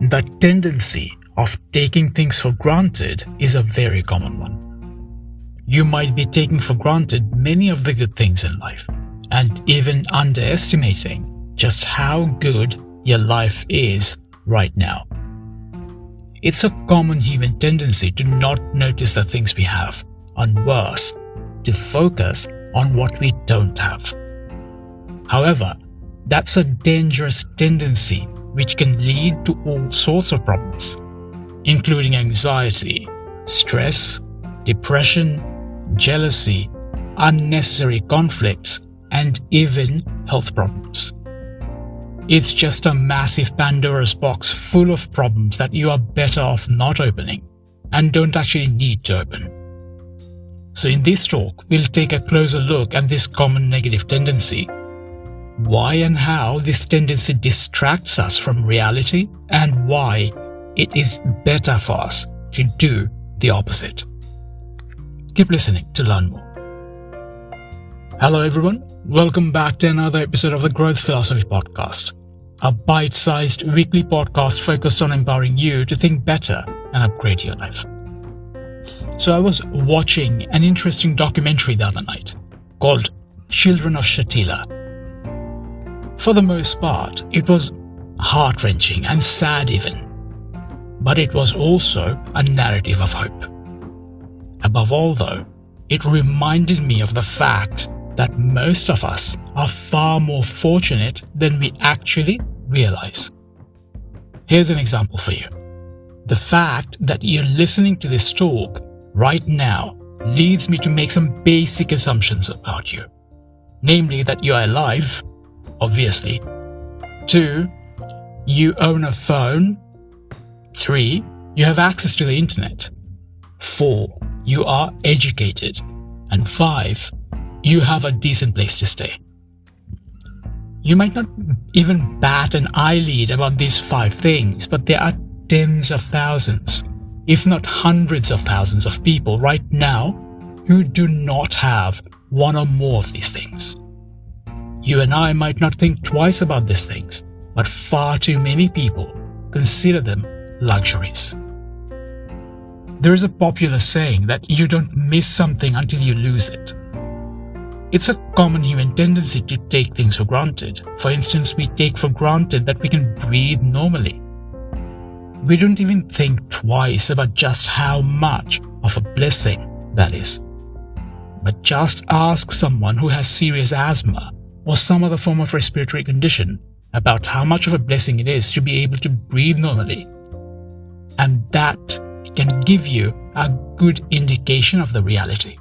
The tendency of taking things for granted is a very common one. You might be taking for granted many of the good things in life, and even underestimating just how good your life is right now. It's a common human tendency to not notice the things we have, and worse, to focus on what we don't have. However, that's a dangerous tendency which can lead to all sorts of problems, including anxiety, stress, depression, jealousy, unnecessary conflicts, and even health problems. It's just a massive Pandora's box full of problems that you are better off not opening and don't actually need to open. So in this talk, we'll take a closer look at this common negative tendency, why and how this tendency distracts us from reality, and why it is better for us to do the opposite. Keep listening to learn more. Hello everyone, welcome back to another episode of the Growth Philosophy Podcast, a bite-sized weekly podcast focused on empowering you to think better and upgrade your life. So I was watching an interesting documentary the other night called Children of Shatila. For the most part, it was heart-wrenching and sad even, but it was also a narrative of hope. Above all though, it reminded me of the fact that most of us are far more fortunate than we actually realize. Here's an example for you. The fact that you're listening to this talk right now leads me to make some basic assumptions about you. Namely that you are alive, obviously. 2, you own a phone. 3, you have access to the internet. 4, you are educated. And 5, you have a decent place to stay. You might not even bat an eyelid about these 5 things, but there are tens of thousands, if not hundreds of thousands of people right now who do not have one or more of these things. You and I might not think twice about these things, but far too many people consider them luxuries. There is a popular saying that you don't miss something until you lose it. It's a common human tendency to take things for granted. For instance, we take for granted that we can breathe normally. We don't even think twice about just how much of a blessing that is. But just ask someone who has serious asthma or some other form of respiratory condition about how much of a blessing it is to be able to breathe normally. And that can give you a good indication of the reality,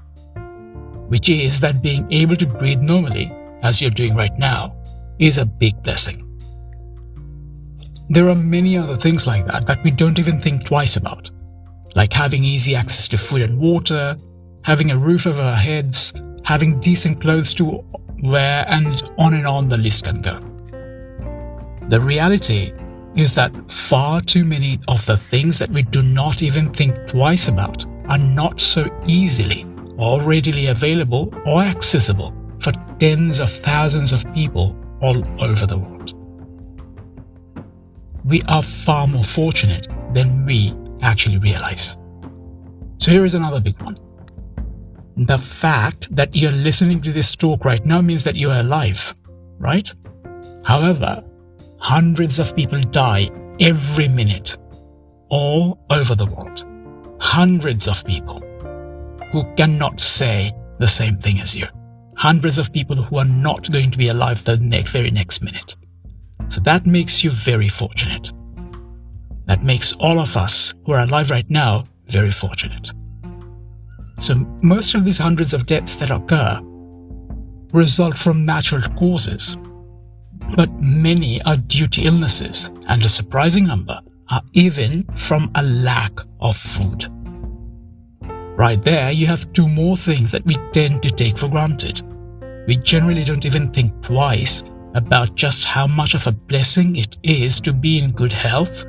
which is that being able to breathe normally, as you're doing right now, is a big blessing. There are many other things like that we don't even think twice about, like having easy access to food and water, having a roof over our heads, having decent clothes to wear, and on the list can go. The reality is that far too many of the things that we do not even think twice about are not so easily or readily available or accessible for tens of thousands of people all over the world. We are far more fortunate than we actually realize. So here is another big one. The fact that you're listening to this talk right now means that you are alive, right? However, hundreds of people die every minute all over the world. Hundreds of people who cannot say the same thing as you. Hundreds of people who are not going to be alive the very next minute. So that makes you very fortunate. That makes all of us who are alive right now very fortunate. So most of these hundreds of deaths that occur result from natural causes, but many are due to illnesses, and a surprising number are even from a lack of food. Right there, you have 2 more things that we tend to take for granted. We generally don't even think twice about just how much of a blessing it is to be in good health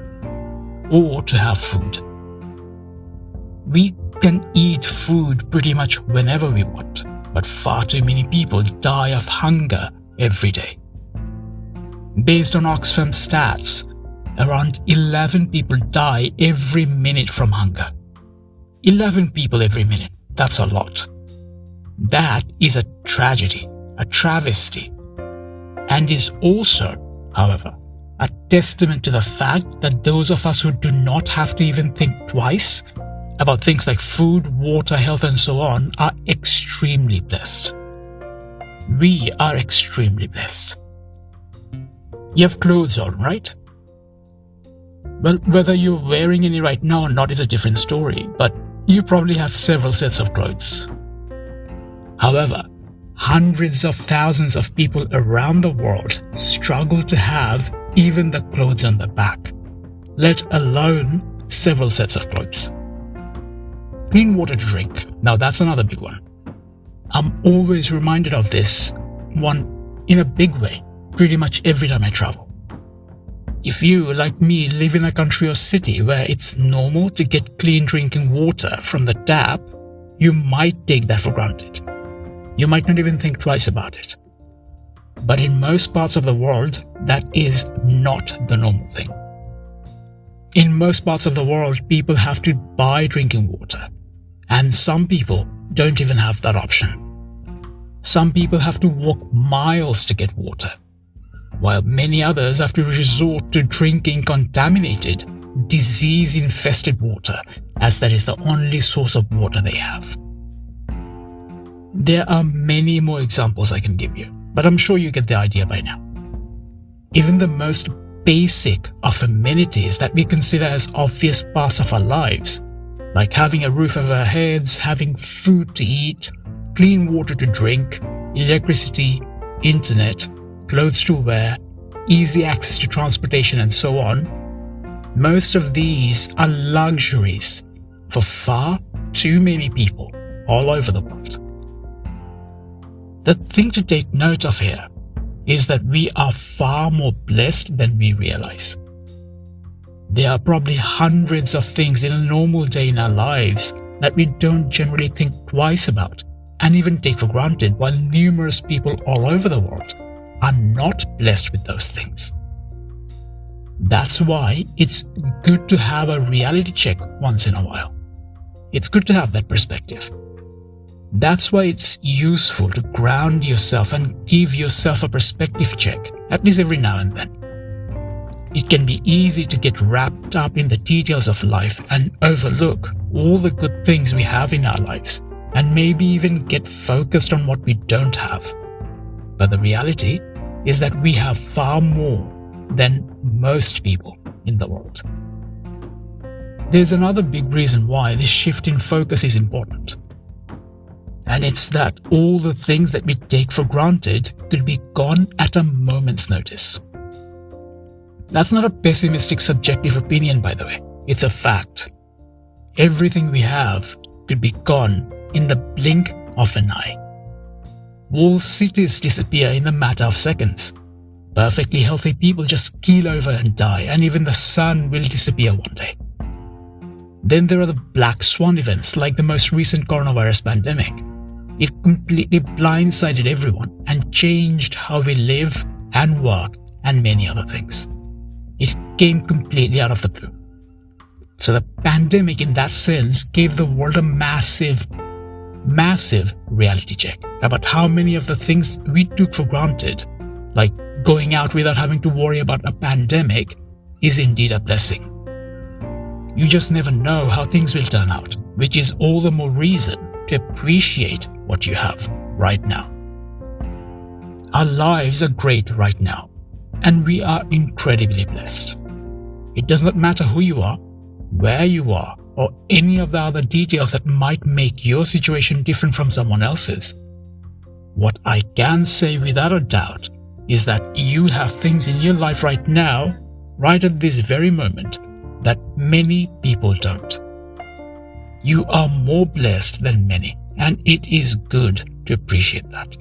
or to have food. We can eat food pretty much whenever we want, but far too many people die of hunger every day. Based on Oxfam stats, around 11 people die every minute from hunger. 11 people every minute. That's a lot. That is a tragedy, a travesty, and is also, however, a testament to the fact that those of us who do not have to even think twice about things like food, water, health, and so on are extremely blessed. We are extremely blessed. You have clothes on, right? Well, whether you're wearing any right now or not is a different story, but you probably have several sets of clothes. However, hundreds of thousands of people around the world struggle to have even the clothes on their back, let alone several sets of clothes. Clean water to drink. Now that's another big one. I'm always reminded of this one in a big way, pretty much every time I travel. If you, like me, live in a country or city where it's normal to get clean drinking water from the tap, you might take that for granted. You might not even think twice about it. But in most parts of the world, that is not the normal thing. In most parts of the world, people have to buy drinking water, and some people don't even have that option. Some people have to walk miles to get water, while many others have to resort to drinking contaminated, disease-infested water, as that is the only source of water they have. There are many more examples I can give you, but I'm sure you get the idea by now. Even the most basic of amenities that we consider as obvious parts of our lives, like having a roof over our heads, having food to eat, clean water to drink, electricity, internet, clothes to wear, easy access to transportation, and so on, most of these are luxuries for far too many people all over the world. The thing to take note of here is that we are far more blessed than we realize. There are probably hundreds of things in a normal day in our lives that we don't generally think twice about and even take for granted, while numerous people all over the world are not blessed with those things. That's why it's good to have a reality check once in a while. It's good to have that perspective. That's why it's useful to ground yourself and give yourself a perspective check, at least every now and then. It can be easy to get wrapped up in the details of life and overlook all the good things we have in our lives, and maybe even get focused on what we don't have. But the reality is that we have far more than most people in the world. There's another big reason why this shift in focus is important. And it's that all the things that we take for granted could be gone at a moment's notice. That's not a pessimistic subjective opinion, by the way. It's a fact. Everything we have could be gone in the blink of an eye. Whole cities disappear in a matter of seconds. Perfectly healthy people just keel over and die, and even the sun will disappear one day. Then there are the black swan events like the most recent coronavirus pandemic. It completely blindsided everyone and changed how we live and work and many other things. It came completely out of the blue. So the pandemic in that sense gave the world a massive reality check about how many of the things we took for granted, like going out without having to worry about a pandemic, is indeed a blessing. You just never know how things will turn out, which is all the more reason to appreciate what you have right now. Our lives are great right now, and we are incredibly blessed. It does not matter who you are, where you are, or any of the other details that might make your situation different from someone else's. What I can say without a doubt is that you have things in your life right now, right at this very moment, that many people don't. You are more blessed than many, and it is good to appreciate that.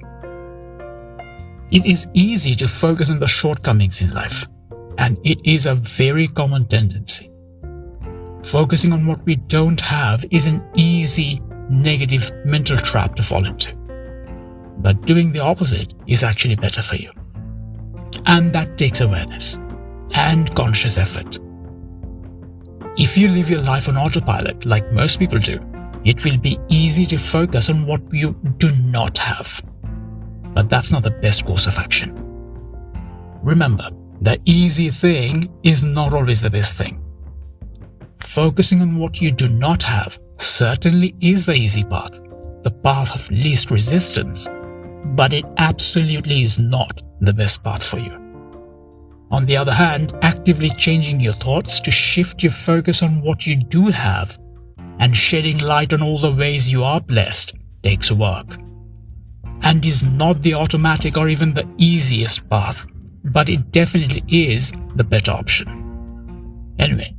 It is easy to focus on the shortcomings in life, and it is a very common tendency. Focusing on what we don't have is an easy, negative mental trap to fall into. But doing the opposite is actually better for you. And that takes awareness. and conscious effort. If you live your life on autopilot, like most people do, it will be easy to focus on what you do not have. But that's not the best course of action. Remember, the easy thing is not always the best thing. Focusing on what you do not have certainly is the easy path, the path of least resistance, but it absolutely is not the best path for you. On the other hand, actively changing your thoughts to shift your focus on what you do have and shedding light on all the ways you are blessed takes work, and is not the automatic or even the easiest path, but it definitely is the better option. Anyway,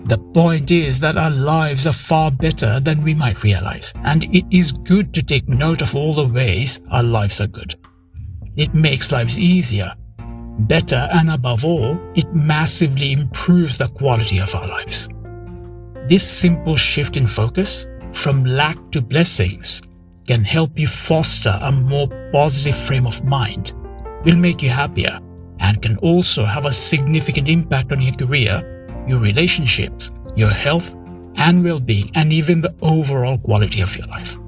the point is that our lives are far better than we might realize, and it is good to take note of all the ways our lives are good. It makes lives easier, better, and above all, it massively improves the quality of our lives. This simple shift in focus from lack to blessings can help you foster a more positive frame of mind, will make you happier, and can also have a significant impact on your career, your relationships, your health and well-being, and even the overall quality of your life.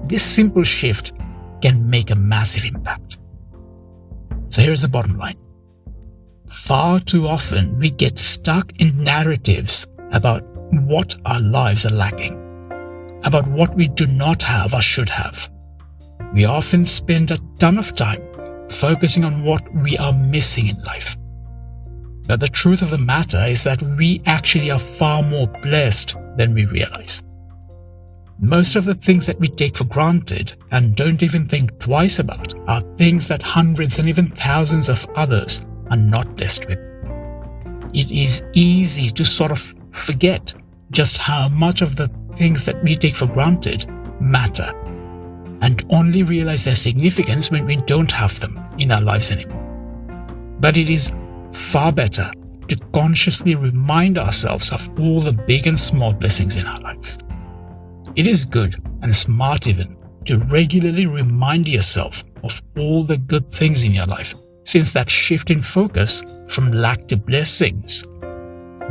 This simple shift can make a massive impact. So here's the bottom line. Far too often we get stuck in narratives about what our lives are lacking, about what we do not have or should have. We often spend a ton of time focusing on what we are missing in life. But the truth of the matter is that we actually are far more blessed than we realize. Most of the things that we take for granted and don't even think twice about are things that hundreds and even thousands of others are not blessed with. It is easy to sort of forget just how much of the things that we take for granted matter, and only realize their significance when we don't have them in our lives anymore. But it is far better to consciously remind ourselves of all the big and small blessings in our lives. It is good and smart even to regularly remind yourself of all the good things in your life, since that shift in focus from lack to blessings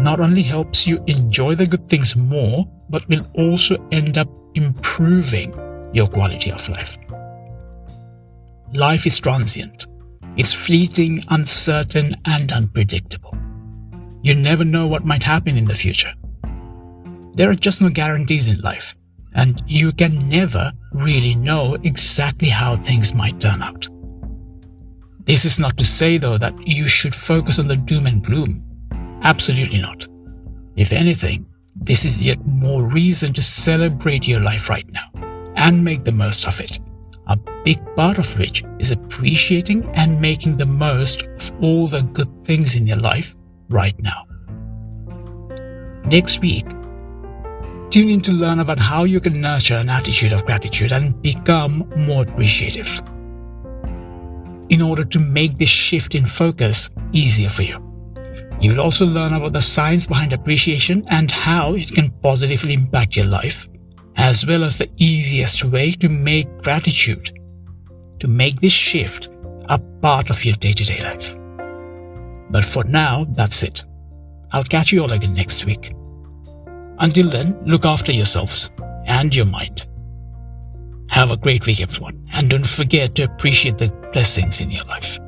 not only helps you enjoy the good things more, but will also end up improving your quality of life. Life is transient. It's fleeting, uncertain, and unpredictable. You never know what might happen in the future. There are just no guarantees in life, and you can never really know exactly how things might turn out. This is not to say, though, that you should focus on the doom and gloom. Absolutely not. If anything, this is yet more reason to celebrate your life right now and make the most of it, a big part of which is appreciating and making the most of all the good things in your life right now. Next week, tune in to learn about how you can nurture an attitude of gratitude and become more appreciative in order to make this shift in focus easier for you. You will also learn about the science behind appreciation and how it can positively impact your life, as well as the easiest way to make gratitude, to make this shift a part of your day-to-day life. But for now, that's it. I'll catch you all again next week. Until then, look after yourselves and your mind. Have a great week, everyone, and don't forget to appreciate the blessings in your life.